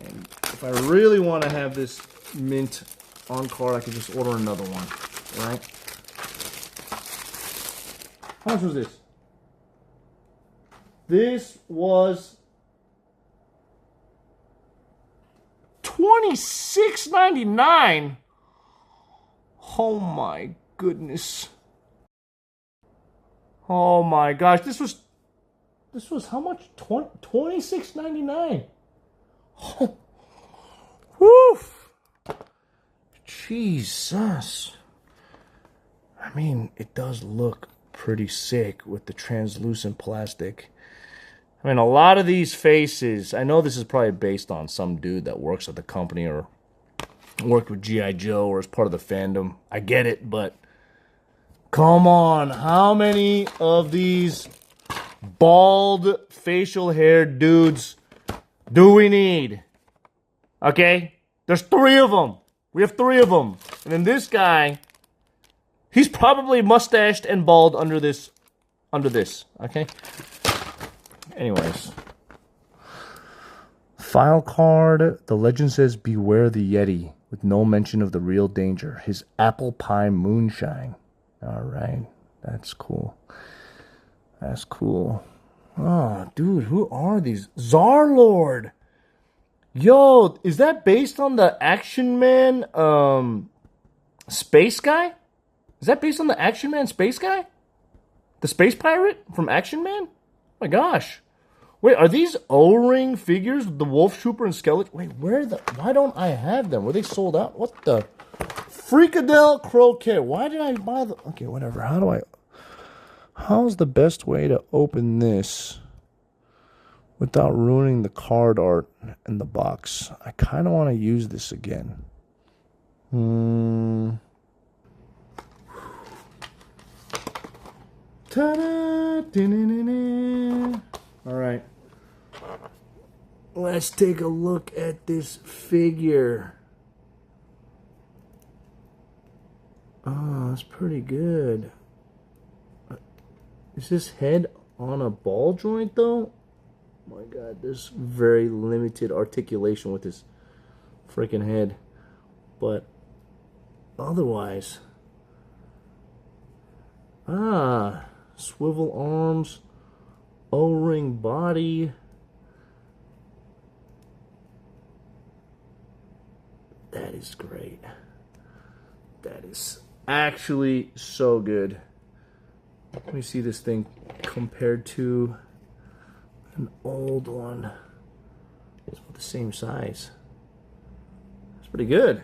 And if I really want to have this mint on card, I could just order another one, right? How much was this? This was $26.99. Oh my goodness. Oh my gosh, this was how much? $26.99. Oh, woof. Jesus. I mean, it does look pretty sick with the translucent plastic. I mean, a lot of these faces, I know this is probably based on some dude that works at the company or worked with G.I. Joe or is part of the fandom. I get it, but come on. How many of these bald facial hair dudes do we need? Okay? There's 3 of them. We have 3 of them. And then this guy, he's probably mustached and bald under this. Okay? Anyways. File card. The legend says, beware the Yeti, with no mention of the real danger. His apple pie moonshine. Alright. That's cool. That's cool. Oh, dude, who are these? Zarlord! Yo, is that based on the Action Man, space guy? Is that based on the Action Man space guy? The space pirate from Action Man? Oh my gosh. Wait, are these O-ring figures? The Wolf Trooper and Skeleton? Wait, why don't I have them? Were they sold out? What the? Freakadelle Croquet. Why did I buy the... Okay, whatever. How's the best way to open this without ruining the card art in the box? I kind of want to use this again. Ta-da! All right. Let's take a look at this figure. Oh, that's pretty good. Is this head on a ball joint, though? Oh my God, there's very limited articulation with this freaking head. But otherwise... swivel arms, O-ring body. That is great. That is actually so good. Let me see this thing compared to an old one. It's about the same size. It's pretty good.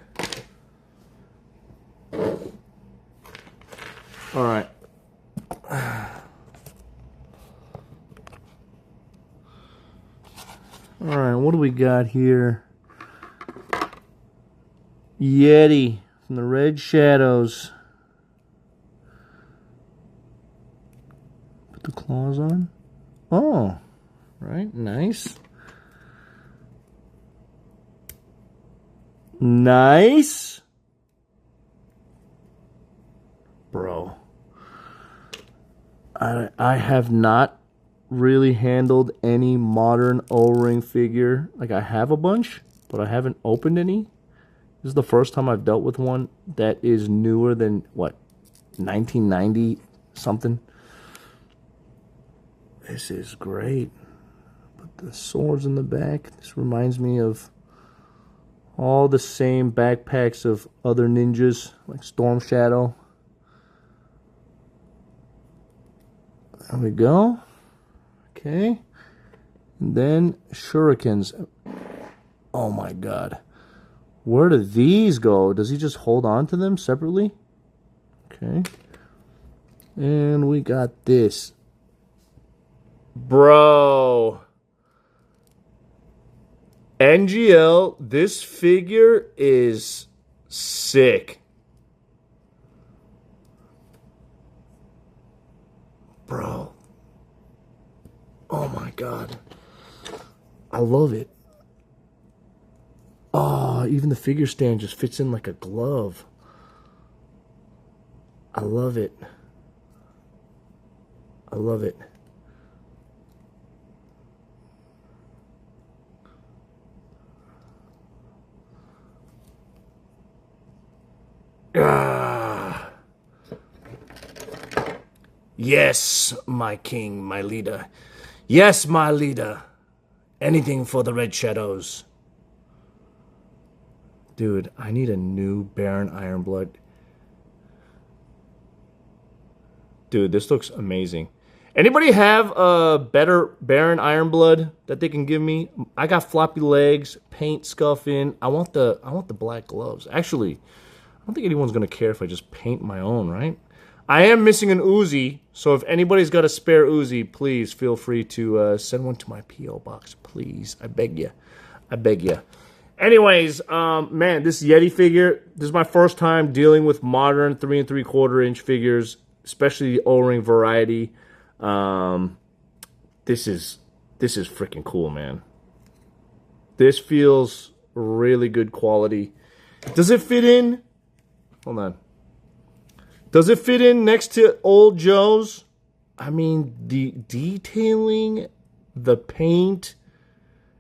All right. All right, what do we got here? Yeti from the Red Shadows. Put the claws on. Oh, right, nice. Nice. Bro. I have not really handled any modern O-ring figure. Like, I have a bunch, but I haven't opened any. This is the first time I've dealt with one that is newer than, what, 1990 something. This is great. Put the swords in the back. This reminds me of all the same backpacks of other ninjas, like Storm Shadow. There we go. Okay. And then shurikens. Oh my god. Where do these go? Does he just hold on to them separately? Okay. And we got this. Bro. NGL, this figure is sick. Bro. Oh my god. I love it. Oh, even the figure stand just fits in like a glove. I love it. I love it. Ah. Yes, my king, my leader. Yes, my leader. Anything for the Red Shadows. Dude, I need a new Baron Ironblood. Dude, this looks amazing. Anybody have a better Baron Ironblood that they can give me? I got floppy legs, paint scuff in. I want the black gloves. Actually, I don't think anyone's gonna care if I just paint my own, right? I am missing an Uzi, so if anybody's got a spare Uzi, please feel free to send one to my P.O. box, please. I beg you. I beg you. Anyways, man, this Yeti figure, this is my first time dealing with modern 3 3/4 inch figures, especially the O-ring variety. This is freaking cool, man. This feels really good quality. Does it fit in? Hold on. Does it fit in next to Old Joe's? I mean, the detailing, the paint,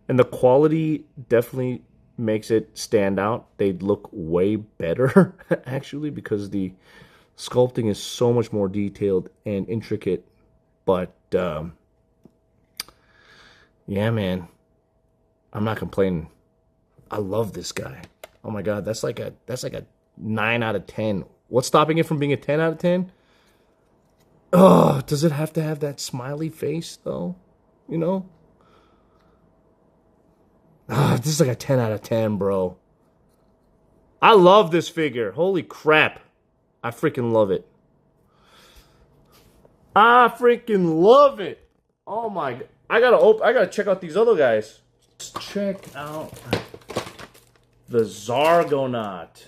and the quality definitely makes it stand out. They look way better, actually, because the sculpting is so much more detailed and intricate. But, yeah, man. I'm not complaining. I love this guy. Oh, my God. That's like a 9 out of 10. What's stopping it from being a 10 out of 10? Oh, does it have to have that smiley face, though? You know? Ah, this is like a 10 out of 10, bro. I love this figure. Holy crap. I freaking love it. I freaking love it. Oh my god. I gotta check out these other guys. Let's check out the Zargonaut.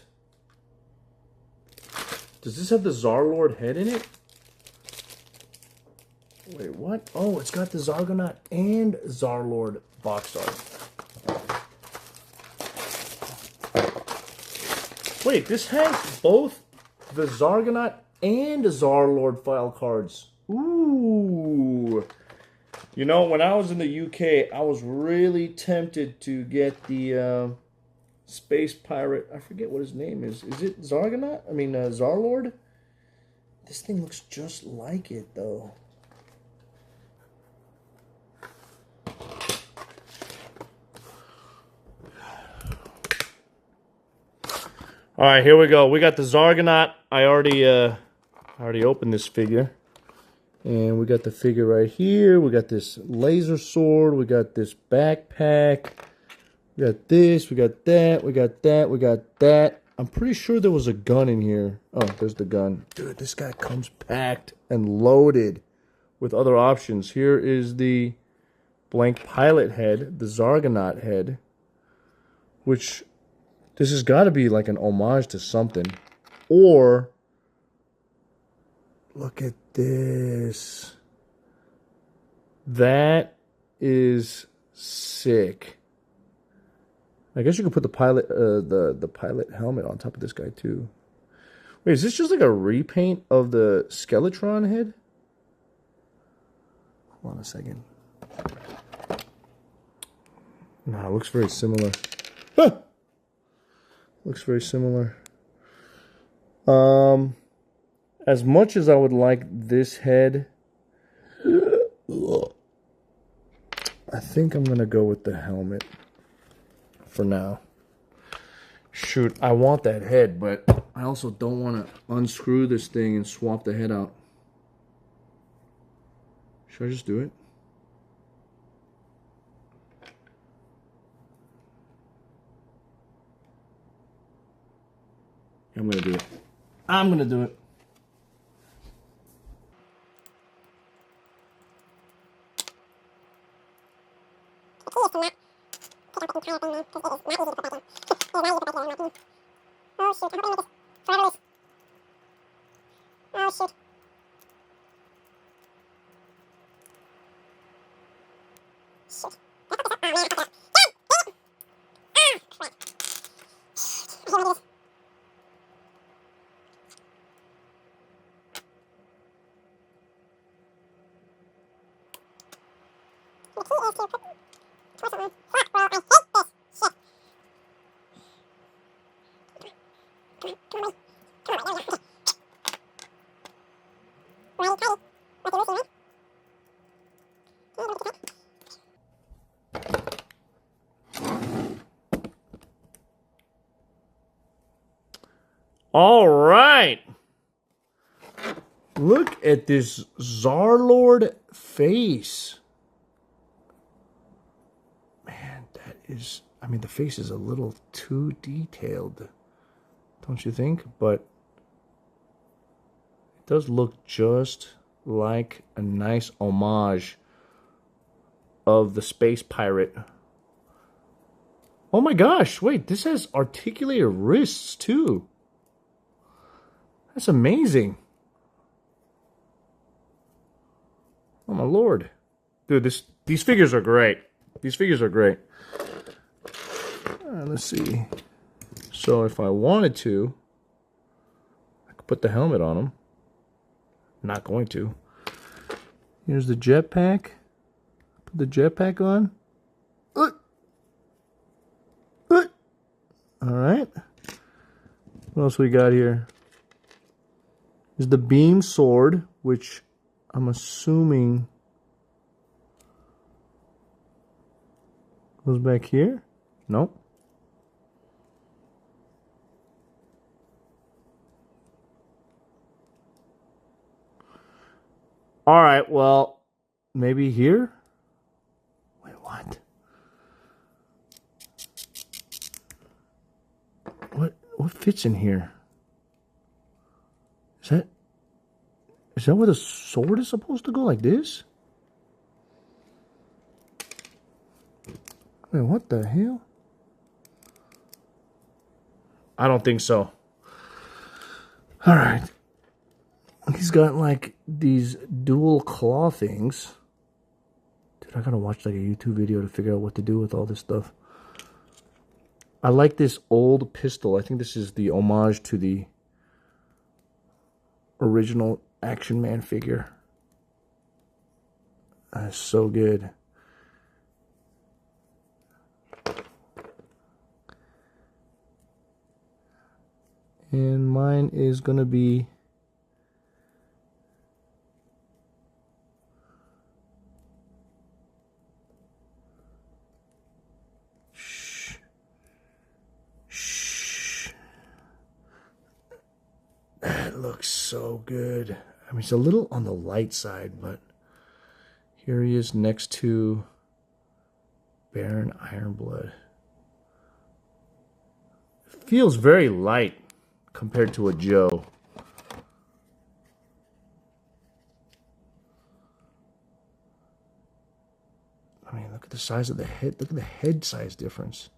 Does this have the Zarlord head in it? Wait, what? Oh, it's got the Zargonaut and Zarlord box art. Wait, this has both the Zargonaut and Zarlord file cards. Ooh. You know, when I was in the UK, I was really tempted to get the Space Pirate. I forget what his name is. Is it Zargonaut? I mean, Zarlord? This thing looks just like it, though. All right, here we go. We got the Zargonaut. I already opened this figure. And we got the figure right here. We got this laser sword. We got this backpack. We got this. We got that. We got that. We got that. I'm pretty sure there was a gun in here. Oh, there's the gun. Dude, this guy comes packed and loaded with other options. Here is the blank pilot head, the Zargonaut head, which this has got to be like an homage to something. Or, look at this. That is sick. I guess you could put the pilot, the pilot helmet on top of this guy too. Wait, is this just like a repaint of the Skeletron head? Hold on a second. Nah, it looks very similar. Ah! Looks very similar. As much as I would like this head, I think I'm gonna go with the helmet for now. Shoot, I want that head, but I also don't want to unscrew this thing and swap the head out. Should I just do it? I'm gonna do it. I'm gonna do it. All right. Look at this Zarlord face. Man, that is... I mean, the face is a little too detailed, don't you think? But it does look just like a nice homage of the space pirate. Oh my gosh, wait, this has articulated wrists too. That's amazing. Oh my lord. Dude, these figures are great. These figures are great. Let's see. So if I wanted to, I could put the helmet on them. Not going to. Here's the jetpack. Put the jetpack on. Alright. What else we got here? Is the beam sword, which I'm assuming goes back here. Nope. All right, well, maybe here. Wait, what? What fits in here? Is that where the sword is supposed to go, like this? Wait, what the hell? I don't think so. All right. He's got like these dual claw things. Dude, I gotta watch like a YouTube video to figure out what to do with all this stuff. I like this old pistol. I think this is the homage to the original Action Man figure. That's so good. And mine is gonna be That looks so good. I mean, it's a little on the light side, but here he is next to Baron Ironblood. It feels very light compared to a Joe. I mean, look at the size of the head. Look at the head size difference.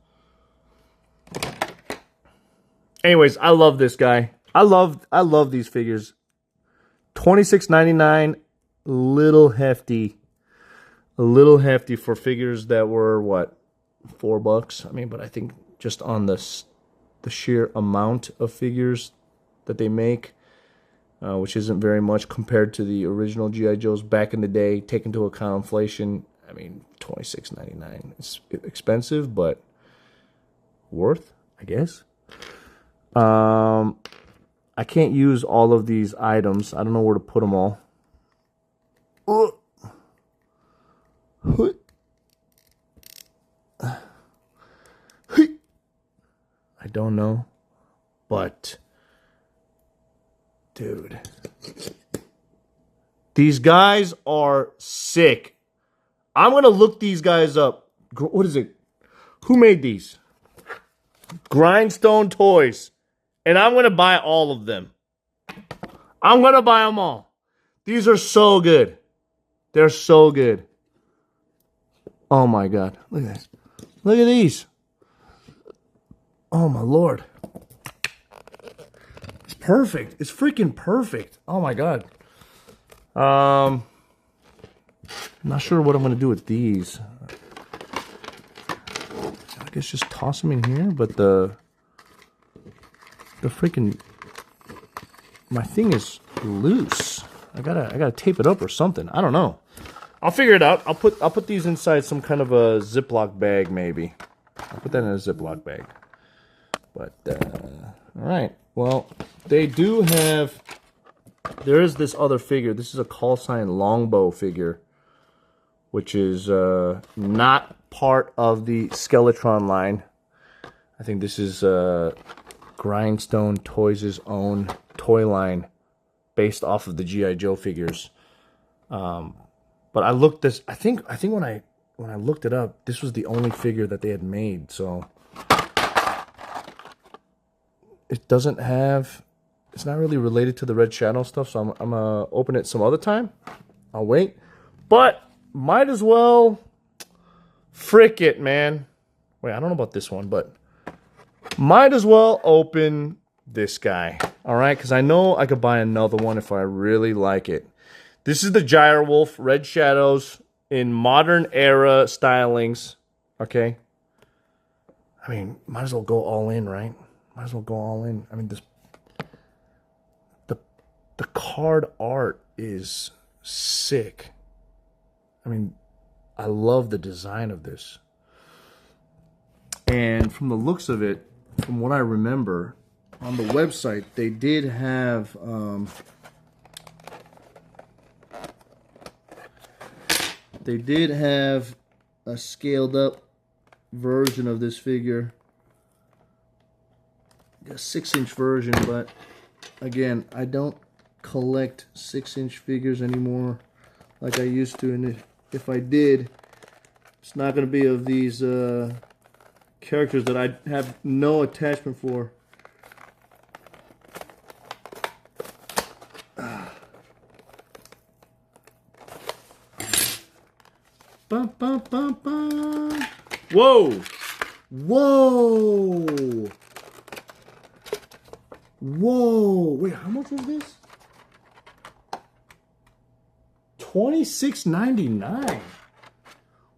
Anyways, I love this guy. I love these figures. $26.99, a little hefty for figures that were what, $4. I mean, but I think just on the sheer amount of figures that they make, which isn't very much compared to the original G.I. Joes back in the day. Take into account inflation. I mean, $26.99. It's expensive, but worth, I guess. I can't use all of these items. I don't know where to put them all. I don't know, but dude, these guys are sick. I'm gonna look these guys up. What is it? Who made these? Grindstone Toys. And I'm gonna buy all of them. I'm gonna buy them all. These are so good. They're so good. Oh my God. Look at this. Look at these. Oh my Lord. It's perfect. It's freaking perfect. Oh my God. I'm not sure what I'm gonna do with these. I guess just toss them in here, but the freaking, my thing is loose. I gotta tape it up or something. I don't know. I'll figure it out. I'll put these inside some kind of a Ziploc bag, maybe. I'll put that in a Ziploc bag. But all right. Well, they do have. There is this other figure. This is a call sign Longbow figure, which is not part of the Skeletron line. I think this is Grindstone Toys' own toy line based off of the G.I. Joe figures. But I looked this. I think when I looked it up, this was the only figure that they had made. So it doesn't have. It's not really related to the Red Shadow stuff. So I'm gonna open it some other time. I'll wait. But might as well frick it, man. Wait, I don't know about this one, but might as well open this guy. All right, because I know I could buy another one if I really like it. This is the Gyre-Wolf Red Shadows in modern era stylings. Okay. I mean, might as well go all in, right? Might as well go all in. I mean, the card art is sick. I mean, I love the design of this. And from the looks of it, from what I remember, on the website, they did have a scaled up version of this figure. A 6-inch version, but again, I don't collect 6-inch figures anymore like I used to, and if I did, it's not going to be of these characters that I have no attachment for. Bum, bum, bum, bum. Whoa! Whoa! Whoa! Wait, how much was this? $26.99.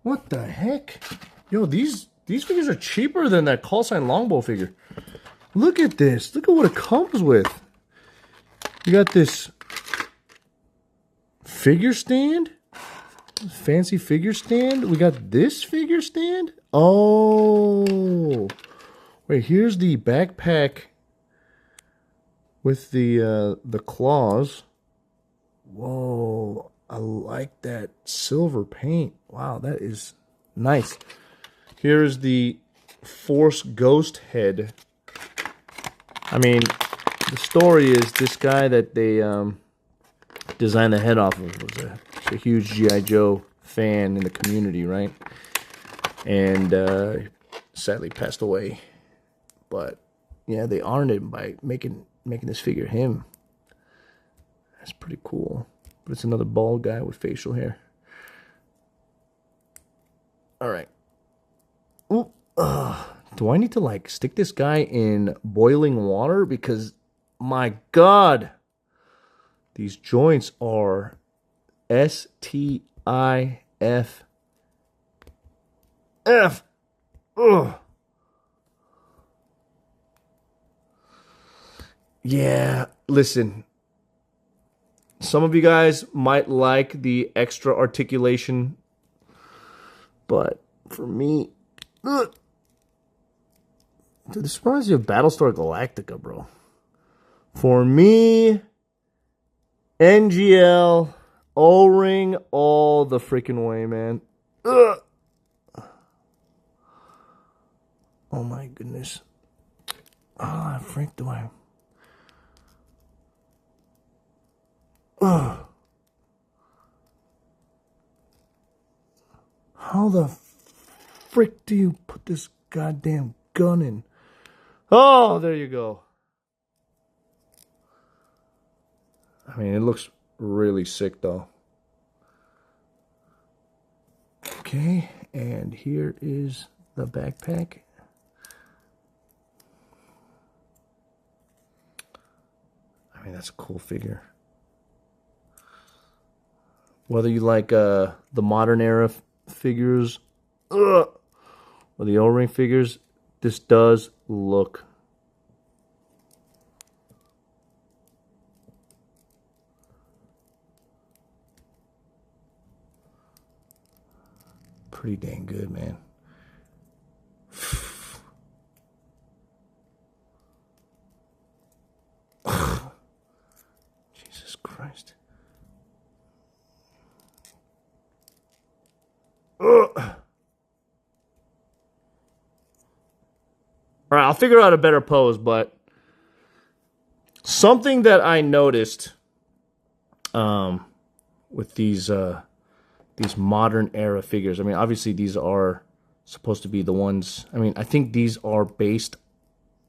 What the heck? Yo, these figures are cheaper than that call sign Longbow figure. Look at this. Look at what it comes with. You got this figure stand. Fancy figure stand. We got this figure stand. Oh. Wait, here's the backpack with the claws. Whoa. I like that silver paint. Wow, that is nice. Here's the Force Ghost head. I mean, the story is this guy that they designed the head off of was a huge G.I. Joe fan in the community, right? And sadly passed away. But yeah, they honored him by making this figure him. That's pretty cool. But it's another bald guy with facial hair. All right. Ooh, do I need to like stick this guy in boiling water? Because my God, these joints are STIF. Ugh. Yeah, listen. Some of you guys might like the extra articulation, but for me, ugh. Dude, this reminds me of Battlestar Galactica, bro. For me, NGL, O-ring all the freaking way, man. Ugh. Oh my goodness. Ah, Frank, do I? Ugh. How the frick do you put this goddamn gun in? Oh, there you go. I mean, it looks really sick, though. Okay, and here is the backpack. I mean, that's a cool figure. Whether you like the modern era figures or the O-ring figures, this does look pretty dang good, man. Jesus Christ. All right, I'll figure out a better pose, but something that I noticed with these modern era figures. I mean, obviously these are supposed to be the ones. I mean, I think these are based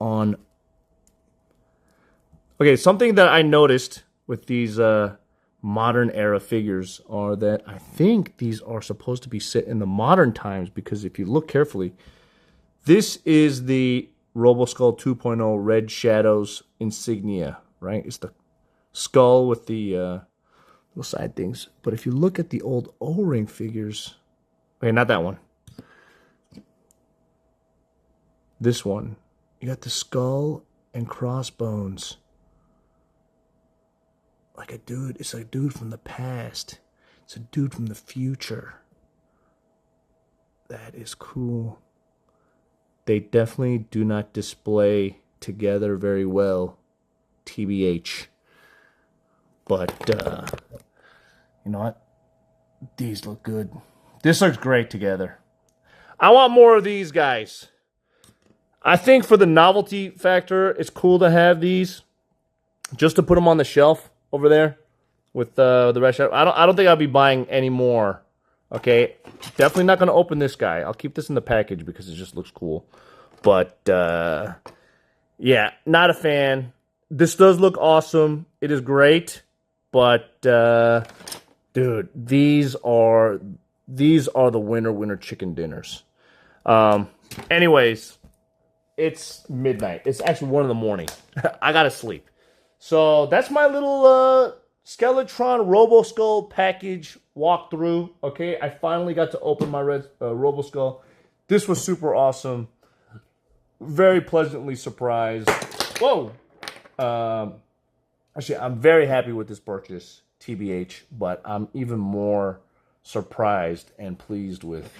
on. Okay, something that I noticed with these modern era figures are that I think these are supposed to be set in the modern times, because if you look carefully, this is the RoboSkull 2.0 Red Shadows insignia, right? It's the skull with the little side things. But if you look at the old O-ring figures, okay, not that one. This one, you got the skull and crossbones. Like a dude, it's a dude from the past. It's a dude from the future. That is cool. They definitely do not display together very well, TBH. But, you know what? These look good. This looks great together. I want more of these guys. I think for the novelty factor, it's cool to have these. Just to put them on the shelf over there with the rest. I don't think I'll be buying any more. Okay, definitely not going to open this guy. I'll keep this in the package because it just looks cool. But, yeah, not a fan. This does look awesome. It is great. But, dude, these are the winner chicken dinners. Anyways, it's midnight. It's actually 1 in the morning. I got to sleep. So that's my little Skeletron RoboSkull package walkthrough. Okay, I finally got to open my red RoboSkull. This was super awesome. Very pleasantly surprised. Whoa. Actually, I'm very happy with this purchase, TBH. But I'm even more surprised and pleased with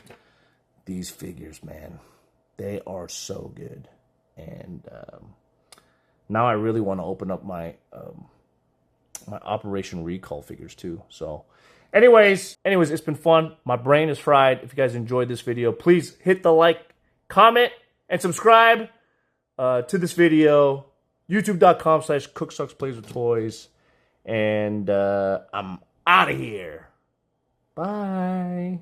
these figures, man. They are so good. And now I really want to open up my my Operation Recall figures too. So anyways, it's been fun. My brain is fried. If you guys enjoyed this video, please hit the like, comment, and subscribe to this video. YouTube.com/CookSux Plays with Toys. And I'm out of here. Bye.